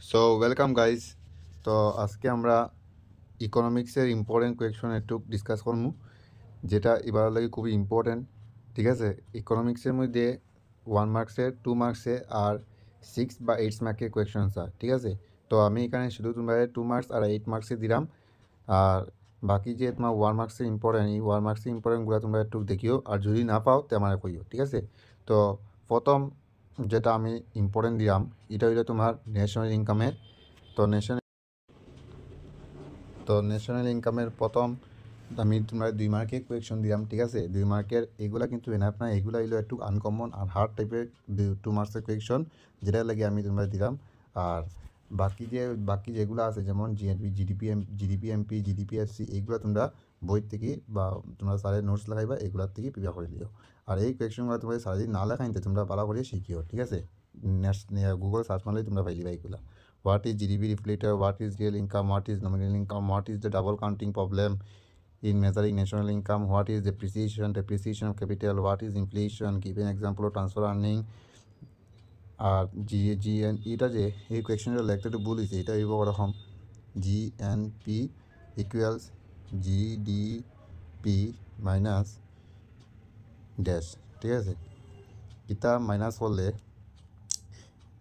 So welcome guys. তো আজকে আমরা ইকোনমিক্সের ইম্পর্টেন্ট কোয়েকশন একটু ডিসকাস করবো, যেটা এবার লাগে খুবই ইম্পর্টেন্ট। ঠিক আছে, ইকোনমিক্সের মধ্যে 1 মার্কসের 2 মার্কসে আর 6 বা 8 মার্কের কোয়েকশন আছে। ঠিক আছে, তো আমি এখানে শুধু তোমার 2 মার্কস আর 8 মার্কসে দিলাম। আর বাকি যে তোমার 1 মার্কসের ইম্পর্টেন্ট, এই 1 মার্কসের ইম্পর্টেন্টগুলো তোমরা একটু দেখিও, আর যদি না পাও তো আমার কইও। ঠিক আছে, তো প্রথম যেটা আমি ইম্পর্টেন্ট দিলাম এটা হইলো তোমার ন্যাশনাল ইনকামের। তো ন্যাশনাল ইনকামের প্রথম আমি তোমরা 2 মার্কের কোয়েকশন দিলাম। ঠিক আছে, 2 মার্কের এগুলা কিন্তু এনাফ না, এগুলা হইলো একটু আনকমন আর হার্ড টাইপের 2 মার্কসের কোয়েকশন, যেটা লাগে আমি তোমরা দিলাম। আর বাকি যেগুলো আছে যেমন জিএনপি, জিডিপি, জিডিপিএসসি, এইগুলো তোমরা বই থেকে বা তোমরা স্যারের নোটস লাগাইবা, এগুলার থেকে প্রিপেয়ার করে দিও। আর এই কোয়েকশনগুলো তোমরা স্যার যদি না লেখাইতে তোমরা ভালো করে শিখিও। ঠিক আছে, গুগল সার্চ মারলেই তোমরা পাইলিবা এইগুলা। What is GDP reflator? What is real income? What is nominal income? What is the double counting problem in measuring national income? What is depreciation of capital? What is inflation? Give an example of transfer earning. R GN এটা যে এই কোয়েকশনটা লিখতে একটু ভুল হয়েছে, এটা হইব ওরকম GNP equals GDP minus dash. ঠিক আছে, এটা মাইনাস করলে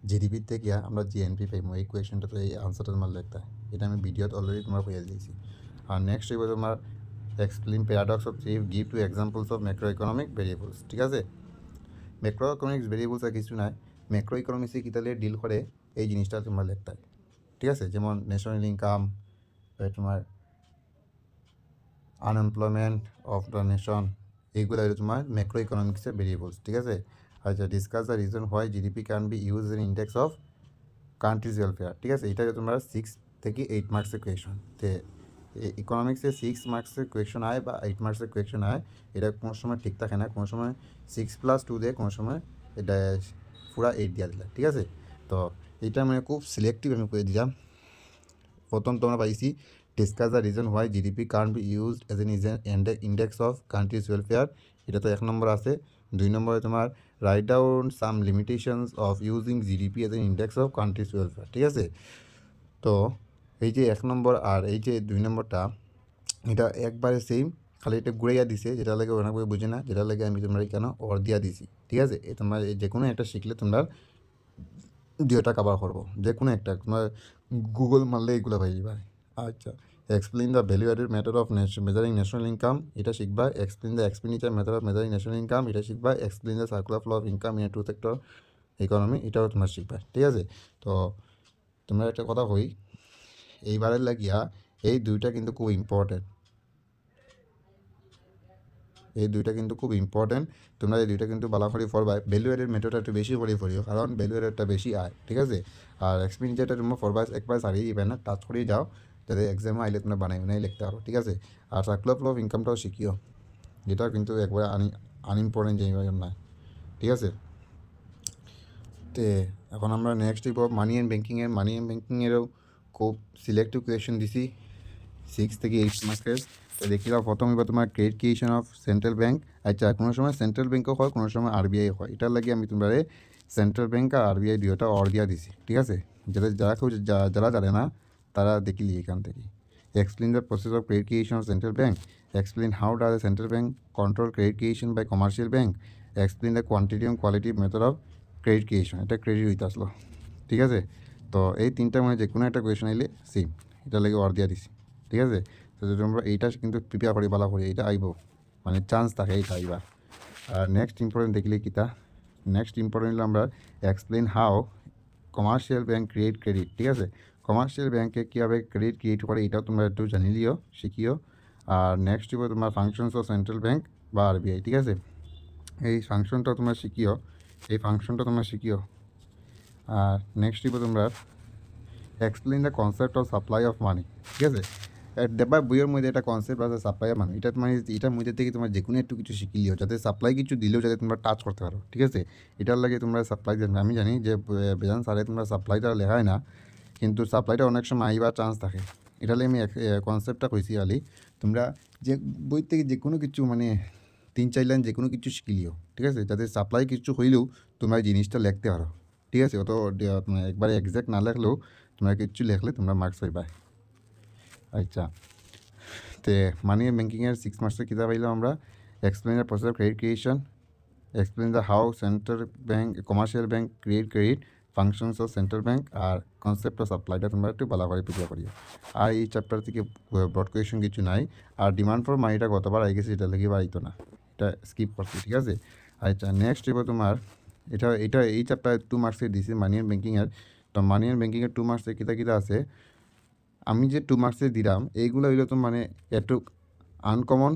জিডিপির থেকে আমরা জিএনপি পাইবো। এই কোয়েশনটা তো এই আনসারটা তোমার লিখতে হয়, এটা আমি ভিডিওতে অলরেডি তোমার পেয়ে দিয়েছি। আর নেক্সট হইব তোমার explain paradox of three, give two examples of macro economic variables. ঠিক আছে, ম্যাক্রো ইকোনমিক্স ভেরিয়েবলস আর কিছু নাই, ম্যাক্রো ইকোনমিক্সে কীতালে ডিল করে এই জিনিসটা তোমার লিখতে হয়। ঠিক আছে, যেমন ন্যাশনাল ইনকাম, তোমার আনএমপ্লয়মেন্ট অফ দ্য নেশন, এইগুলো হলো তোমার ম্যাক্রো ইকোনমিক্সের ভেরিয়েবলস। ঠিক আছে, আচ্ছা, discuss the reason why GDP can be use in index of countries welfare. ঠিক আছে, এটা তোমরা 6 থেকে 8 মার্কসের কোয়েশন। তো ইকোনমিক্সে 6 মার্কসের কোয়েশন আয় বা 8 মার্কসের কোয়েশন আয়, এটা কোনো সময় ঠিক থাকে না, কোনো সময় 6+2 দেয়, কোনো সময় এটা পুরা 8 দিয়া দিলে। ঠিক আছে, তো এটা মানে খুব সিলেক্টিভ আমি করে দিলাম। প্রথম তোমরা পাইছি discuss the reason why GDP can't be used age N index of countries welfare, এটা তো 1 নম্বর আছে। 2 নম্বরে তোমার write down some limitations of using GDP age N index of countries welfare. ঠিক আছে, তো এই যে 1 নম্বর আর এই যে 2 নম্বরটা, এটা একবারে সেম, খালি এটা ঘুরাইয়া দিছে, যেটা লাগে অনেক বুঝে না, যেটা লাগে আমি তোমরা কেন অর দিয়া দিছি। ঠিক আছে, তোমরা যে কোনো একটা শিখলে তোমরা দুইটা কাভার করবো, যে কোনো একটা তোমার গুগল মারলে এগুলো পাই যাবে। আচ্ছা, explain the value added method of measuring national income, এটা শিখবা। Explain the expenditure method of measuring national income, এটা শিখবা। Explain the circular flow of income in two sector economy, এটাও তোমরা শিখবা। ঠিক আছে, তো তোমরা একটা কথা কই, এইবারের লাগিয়া এই দুইটা কিন্তু খুব ইম্পর্টেন্ট, এই দুইটা কিন্তু খুব ইম্পর্টেন্ট। তোমরা এই দুইটা কিন্তু ভালো করে পড়বা। ভ্যালু এডেড মেথডটা একটু বেশি করে পড়িও, কারণ ভ্যালু এডেডটা বেশি আয়। ঠিক আছে, আর এক্সপেন্ডিচারটা তোমরা পড়বা একবার সারিয়ে দিবে না, টাচ করেই যাও, যাতে এক্সামে আইলে তোমরা বানাই লিখতে পারো। ঠিক আছে, আর সার্কুলার ফ্লো অফ ইনকামটাও শিখিও, যেটা কিন্তু একবারে আনইম্পর্টেন্ট যে না। ঠিক আছে, তে এখন আমরা নেক্সট দিব মানি অ্যান্ড ব্যাঙ্কিংয়ের। মানি অ্যান্ড ব্যাঙ্কিংয়েরও খুব সিলেক্টিভ কোয়েশন দিছি 6 থেকে 8 মার্কের। তো দেখি দাও, প্রথম এবার তোমার credit creation of central bank. আচ্ছা, কোনো সময় সেন্ট্রাল ব্যাঙ্কও হয়, কোনো সময় আরবিআই হয়, এটার লাগে আমি তোমরা সেন্ট্রাল ব্যাঙ্ক আর আরবিআই দুইটা অর দিয়া দিছি। ঠিক আছে, যারা জানে না তারা দেখিলি এখান থেকে। Explain the process of credit creation of central bank, explain how does the central bank control credit creation by commercial bank, explain the quantity এবং quality method of credit creation, এটা ক্রেডিট হইতে আসলো। ঠিক আছে, তো এই তিনটার মধ্যে যে কোনো একটা কোয়েশন আইলে সেম, এটা লাগে অর দিয়া দিছি। ঠিক আছে, তো যদি আমরা এইটা কিন্তু প্রিপেয়ার করি ভালো করি, এইটা আইব, মানে চান্স থাকে এইটা আইবা। আর নেক্সট ইম্পর্টেন্ট দেখলে কিতা, নেক্সট ইম্পর্টেন্ট হলো আমরা explain how commercial bank create credit. ঠিক আছে, কমার্শিয়াল ব্যাঙ্কে কীভাবে ক্রেডিট ক্রিয়েট করে এটাও তোমরা একটু জানিলিও, শিখিও। আর নেক্সট হইব তোমার ফাংশনস অফ সেন্ট্রাল ব্যাঙ্ক বা আরবিআই। ঠিক আছে, এই ফাংশনটা তোমরা শিখিও, এই ফাংশনটা তোমরা শিখিও। আর নেক্সট হইব তোমরা explain the concept of supply of money. ঠিক আছে, দেবা বইয়ের মধ্যে একটা কনসেপ্ট আছে সাপ্লাই অফ মানি, এটা মানে এটার মধ্যে থেকে তোমার যে কোনো একটু কিছু শিখিলিও, যাতে সাপ্লাই কিছু দিলেও যাতে তোমরা টাচ করতে পারো। ঠিক আছে, এটার লাগে তোমরা সাপ্লাই জানবে। আমি জানি যে বেজান সারে তোমরা সাপ্লাইটা লেখায় না, কিন্তু সাপ্লাইটা অনেক সময় আইবার চান্স থাকে। এটা লাগে আমি কনসেপ্টটা কইছি আলি, তোমরা যে বই থেকে যে কোনো কিছু মানে 3-4 লাইন যে কোনো কিছু শিখিলিও। ঠিক আছে, যাতে সাপ্লাই কিছু হইলেও তোমরা এই জিনিসটা লিখতে পারো। ঠিক আছে অত মানে একবারে এক্স্যাক্ট না লেখলেও তোমরা কিচ্ছু লেখলে তোমরা মার্কস পাইবা। আচ্ছা তে মানি ব্যাংকিংয়ের 6 মার্কসের কিতাব পাইলাম আমরা explain the process of credit creation, explain the how central bank commercial bank create credit, functions of central bank আর কনসেপ্ট অফ সাপ্লাইটা তোমরা একটু ভালো করে বুঝতে পারিও। আর এই চ্যাপ্টার থেকে ব্রড কোয়েশন কিছু নাই। আর ডিমান্ড ফর মানিটা গতবার আই গেছে, এটা লেগে পারিত না, এটা স্কিপ করছি, ঠিক আছে। আচ্ছা নেক্সট হইব তোমার এটা এই চ্যাপ্টার 2 মার্কসের দিছি মানি অ্যান্ড ব্যাংকিংয়ের। তো মানি অ্যান্ড ব্যাংকিংয়ের 2 মার্কসের কিতা আছে, আমি যে 2 মার্কসের দিলাম এইগুলো হইলো তো মানে একটু আনকমন,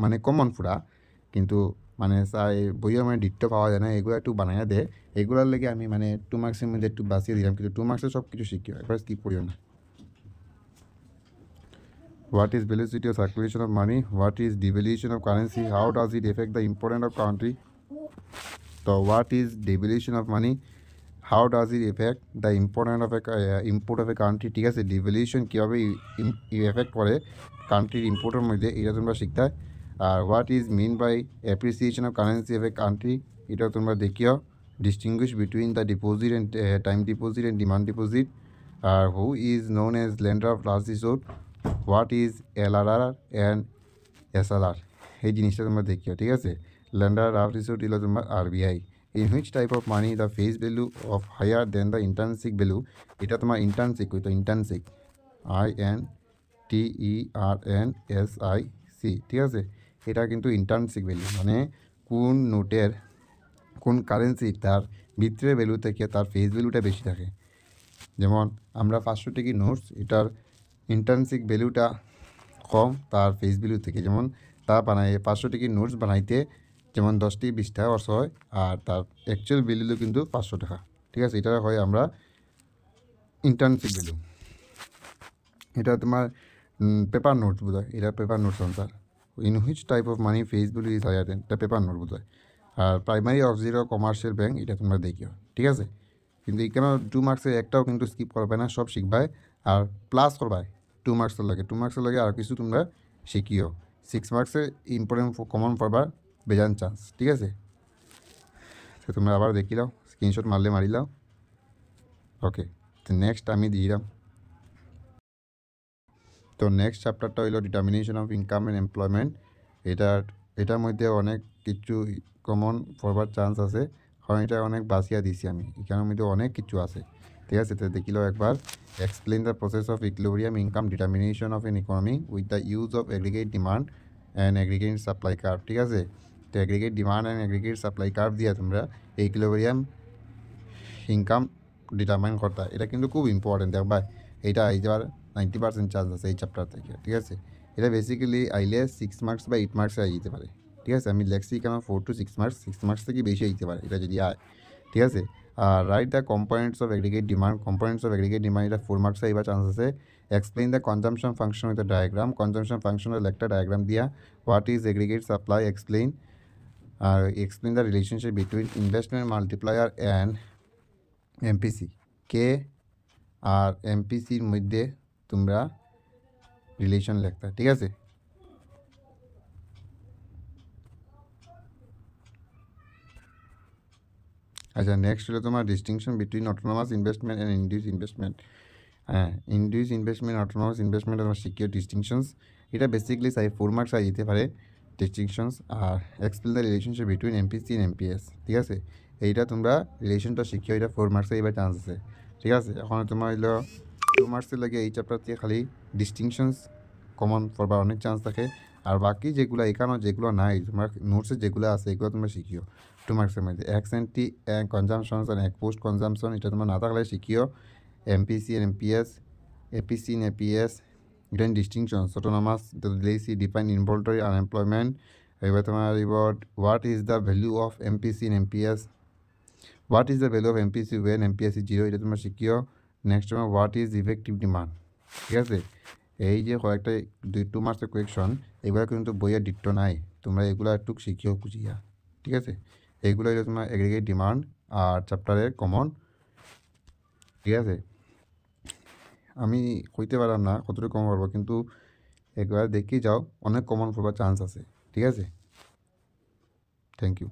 মানে কমন পুরা, কিন্তু মানে বইয়ের মানে ডিটটা পাওয়া যায় না, এগুলো একটু বানাইয়া দেয়। এগুলোর লেগে আমি মানে 2 মার্কসের মধ্যে একটু বাঁচিয়ে দিলাম, কিন্তু 2 মার্কসে সব কিছু শিখিও, একবার স্কিপ করিও না। What is velocity of circulation of money, what is devaluation of currency, how does it effect the important of country. তো what is devaluation of money, how does it effect the important of import of a country, ঠিক আছে। Devaluation কীভাবে effect করে কান্ট্রির ইম্পোর্টের মধ্যে, এটা তোমরা শিখতে। আর what is mean by appreciation of currency of a country, এটা তোমরা দেখিও। Distinguish between the deposit and time deposit and demand deposit. আর who is known as lender of last resort, what is LRR and SLR, এই জিনিসটা তোমরা দেখিও, ঠিক আছে। লেন্ডার লাস্ট রিসোর্ট হলো তোমার RBI. In which type of money the face value of higher than the intrinsic value, এটা তোমার ইন্টার্নসিক হইতো, ইন্টার্নসিক INTERNSIC, ঠিক আছে। এটা কিন্তু ইন্টার্নসিক ভ্যালু, মানে কোন নোটের কোন কারেন্সি তার ভিতরের ভ্যালু থেকে তার ফেস ভ্যালুটা বেশি থাকে। যেমন আমরা 500 টাকি নোটস, এটার ইন্টার্নসিক ভ্যালুটা কম তার ফেস ভ্যালু থেকে। যেমন তা বানায় 500 টাকি নোটস বানাইতে যেমন 10টি 20 টাকা খরচ হয়, আর তার অ্যাকচুয়াল ভ্যালু কিন্তু 500 টাকা, ঠিক আছে। এটা হয় আমরা ইন্টার্নসিপ ভ্যালু। এটা তোমার পেপার নোটস বোধ হয়, এটা paper notes answer. In which type of money face value is higher then, এটা পেপার নোট বোধ হয়। আর প্রাইমারি অক্সিলারি কমার্শিয়াল ব্যাংক, এটা তোমরা দেখিও, ঠিক আছে। কিন্তু এখানে 2 মার্কসের একটাও কিন্তু স্কিপ করবে না, সব শিখবাই আর প্লাস করবাই 2 মার্কসের লাগে আর কিছু তোমরা শিখিও। 6 মার্কসে ইম্পর্টেন্ট কমন পড়বার বেজান চান্স, ঠিক আছে। তো তোমরা আবার দেখি লাও, স্ক্রিনশট মারলে মারি লাও। ওকে, তো নেক্সট আমি দিলাম। তো নেক্সট চ্যাপ্টারটা হইল determination of income and employment. এটার মধ্যে অনেক কিছু কমন পড়বার চান্স আছে, কারণ এটা অনেক বাঁচিয়া দিছি আমি, এখানের মধ্যে অনেক কিছু আছে, ঠিক আছে। তো দেখিল একবার। Explain the process of equilibrium income determination of N economy with the use of aggregate demand and aggregate supply curve, ঠিক আছে। তো aggregate demand and aggregate supply curve দিয়ে তোমরা ইকুইলিব্রিয়াম ইনকাম ডিটারমাইন করতে, এটা কিন্তু খুব ইম্পর্টেন্ট। দেখবা এটা এই যাওয়ার 90% চান্স আছে এই চ্যাপ্টার থেকে, ঠিক আছে। এটা বেসিক্যালি আইলে 6 মার্কস বা 8 মার্কসে আই যেতে পারে, ঠিক আছে। আমি লেখছি কেন 4 to 6 মার্কস, 6 মার্কস থেকে বেশি আইতে পারে এটা যদি আয়, ঠিক আছে। আর write the components of aggregate demand, এটা 4 মার্কসে আইবার চান্স আছে। Explain the consumption function with the diagram, consumption ফাংশনের একটা ডায়াগ্রাম দিয়া। What is aggregate supply, explain. আর explain the relationship between investment multiplier and MPC, K আর এমপিসির মধ্যে তোমরা রিলেশন লিখতে, ঠিক আছে। আচ্ছা নেক্সট হলো তোমার distinction between autonomous investment and induced investment. হ্যাঁ, ইন্ডিউস ইনভেস্টমেন্ট, অটোনমাস ইনভেস্টমেন্ট আমার সিকিউর ডিস্টিংশনস, এটা বেসিক্যালি 4 মার্কস আই যেতে পারে ডিস্টিংশনস। আর explain the relationship between MPC and MPS, ঠিক আছে। এইটা তোমরা রিলেশনটা শিখিও, এটা 4 মার্কসে এবার চান্স আছে, ঠিক আছে। এখন তোমার হইলো 2 মার্কসের লাগে এই চ্যাপ্টার থেকে খালি ডিস্টিংশনস কমন পড়বার অনেক চান্স থাকে। আর বাকি যেগুলো এখানে যেগুলো নাই তোমার নোটসে যেগুলো আছে এগুলো তোমরা শিখিও 2 মার্কসের মধ্যে। Ex ante consumptions and ex post consumption, এটা তোমরা না থাকলে শিখিও। MPC and MPS, APC and APS, এটা ডিস্টিংশনস। অটোনমাস ডিলেসি ডিফাইন ইনভলন্টারি আনএমপ্লয়মেন্ট। এবার তোমার what is the value of MPC and MPS, what is the value of MPC when MPS is 0, এটা তোমরা শিখিও। নেক্সট তোমার হোয়াট ইজ ইফেক্টিভ ডিমান্ড, ঠিক আছে। এই যে কয়েকটা 2 মার্কসের কোয়েকশন, এগুলো কিন্তু বইয়ে ডিট্ট নাই, তোমরা এগুলো একটু শিখিও বুঝিয়া, ঠিক আছে। এইগুলো হলো তোমার এগ্রিগেট ডিমান্ড আর চ্যাপ্টারের কমন, ঠিক আছে। আমি কইতে পারলাম না কতটুকু কমন পারবো, কিন্তু একবার দেখি যাও, অনেক কমন পড়বার চান্স আছে, ঠিক আছে। Thank you.